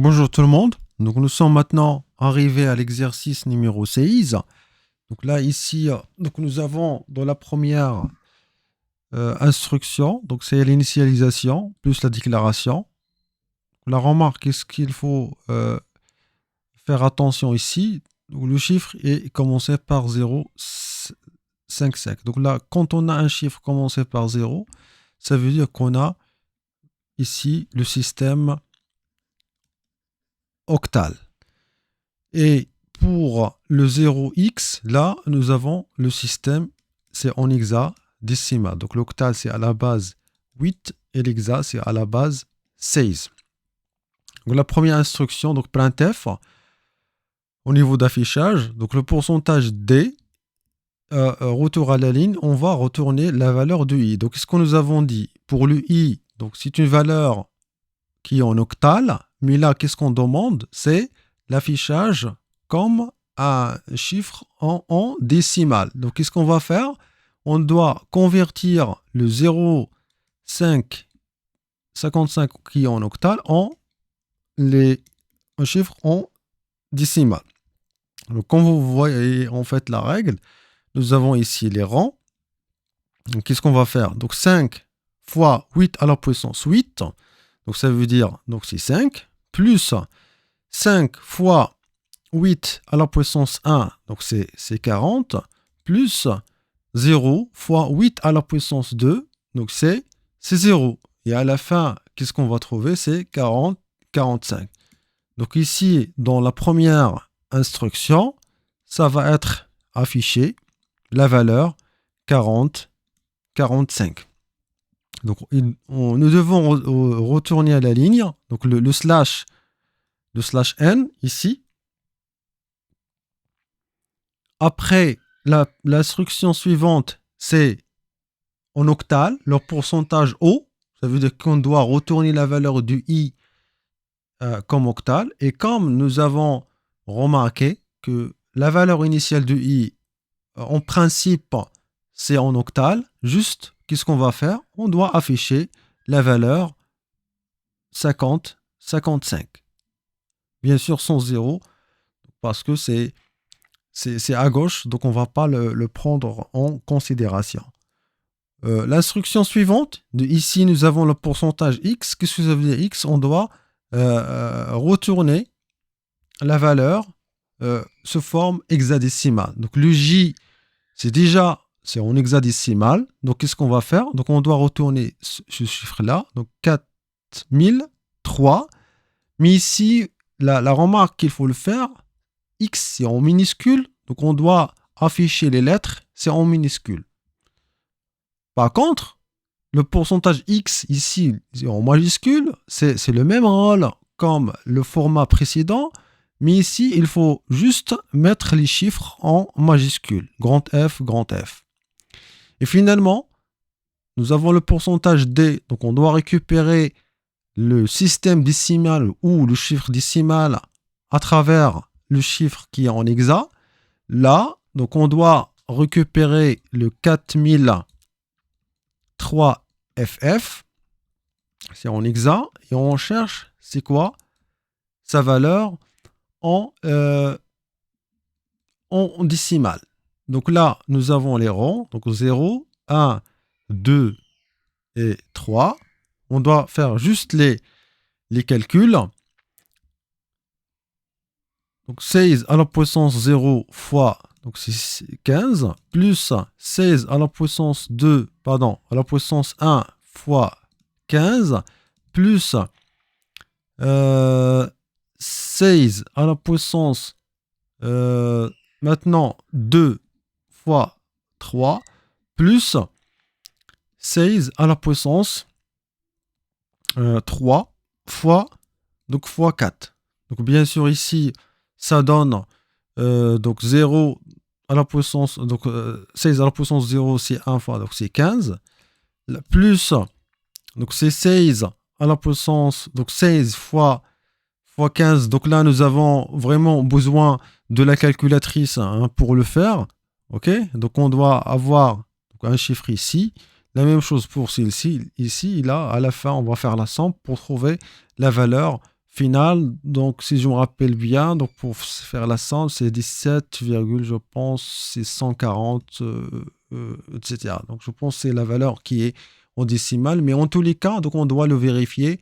Bonjour tout le monde. Donc nous sommes maintenant arrivés à l'exercice numéro 16. Donc là ici, donc nous avons dans la première instruction, donc c'est l'initialisation plus la déclaration. La remarque, est-ce qu'il faut faire attention ici, où le chiffre est commencé par 0, 5, 5. Donc là, quand on a un chiffre commencé par 0, ça veut dire qu'on a ici le système octal. Et pour le 0x, là, nous avons le système, c'est en hexadécimal. Donc l'octal, c'est à la base 8 et l'hexa, c'est à la base 16. Donc la première instruction, donc printf, au niveau d'affichage, donc le pourcentage D, retour à la ligne, on va retourner la valeur de i. Donc ce que nous avons dit, pour le i, donc c'est une valeur qui est en octal, mais là, qu'est-ce qu'on demande? C'est l'affichage comme un chiffre en décimal. Donc, qu'est-ce qu'on va faire? On doit convertir le 0,555 qui est en octal un chiffre en décimal. Donc, comme vous voyez en fait la règle, nous avons ici les rangs. Donc, qu'est-ce qu'on va faire? Donc, 5 fois 8 à la puissance 8. Donc, ça veut dire, donc c'est 5, plus 5 fois 8 à la puissance 1, donc c'est 40, plus 0 fois 8 à la puissance 2, donc c'est 0. Et à la fin, qu'est-ce qu'on va trouver? C'est 40, 45. Donc ici, dans la première instruction, ça va être affiché la valeur 40, 45. Donc nous devons retourner à la ligne, donc le slash n ici. Après, l'instruction suivante, c'est en octal, leur pourcentage O. Ça veut dire qu'on doit retourner la valeur du i comme octal. Et comme nous avons remarqué que la valeur initiale du i, en principe, c'est en octal, juste, qu'est-ce qu'on va faire? On doit afficher la valeur 50, 55. Bien sûr, sans 0, parce que c'est à gauche, donc on ne va pas le prendre en considération. L'instruction suivante, ici nous avons le pourcentage x. Qu'est-ce que ça veut dire x? On doit retourner la valeur sous forme hexadécimale. Donc le j, c'est en hexadécimal. Donc qu'est-ce qu'on va faire? Donc on doit retourner ce chiffre-là, donc 4003. Mais ici, la remarque qu'il faut le faire, x c'est en minuscule, donc on doit afficher les lettres, c'est en minuscule. Par contre, le pourcentage x ici en majuscule, c'est le même rôle comme le format précédent, mais ici il faut juste mettre les chiffres en majuscule, grand F, grand F. Et finalement, nous avons le pourcentage D, donc on doit récupérer le système décimal ou le chiffre décimal à travers le chiffre qui est en hexa. Là, donc on doit récupérer le 4003FF, c'est en hexa, et on cherche, c'est quoi? Sa valeur en décimale. Donc là, nous avons les rangs, donc 0, 1, 2 et 3. On doit faire juste les calculs. Donc 16 à la puissance 0 fois, donc c'est 15, plus 16 à la puissance 2, pardon, à la puissance 1 fois 15, plus 16 à la puissance maintenant 2 fois 3, plus 16 à la puissance 3 fois, donc fois 4. Donc bien sûr ici, ça donne donc 0 à la puissance, donc 16 à la puissance 0, c'est 1 fois, donc c'est 15. Plus, donc c'est 16 à la puissance, donc 16 fois 15. Donc là, nous avons vraiment besoin de la calculatrice pour le faire. Ok? Donc on doit avoir donc, un chiffre ici. La même chose pour celle-ci. Ici, là, à la fin, on va faire la somme pour trouver la valeur final. Donc, si je me rappelle bien, donc pour faire la somme, c'est 17, je pense, c'est 140, etc. Donc, je pense que c'est la valeur qui est en décimale. Mais en tous les cas, donc on doit le vérifier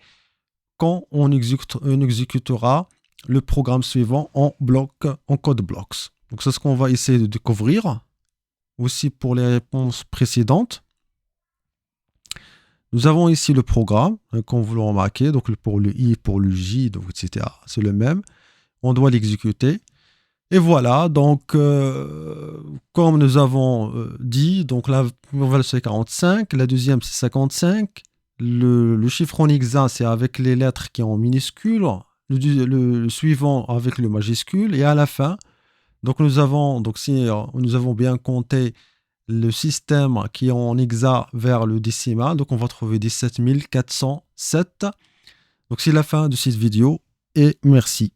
quand on exécutera le programme suivant en code blocks. Donc, c'est ce qu'on va essayer de découvrir. Aussi pour les réponses précédentes. Nous avons ici le programme, comme vous le remarquez, donc pour le i, pour le j, donc, etc. C'est le même. On doit l'exécuter. Et voilà, donc comme nous avons dit, donc la première valeur c'est 45, la deuxième c'est 55, le chiffre en hexa c'est avec les lettres qui sont en minuscule, le suivant avec le majuscule, et à la fin, donc nous avons, donc si nous avons bien compté le système qui est en hexa vers le décimal, donc on va trouver 17 407. Donc c'est la fin de cette vidéo et merci.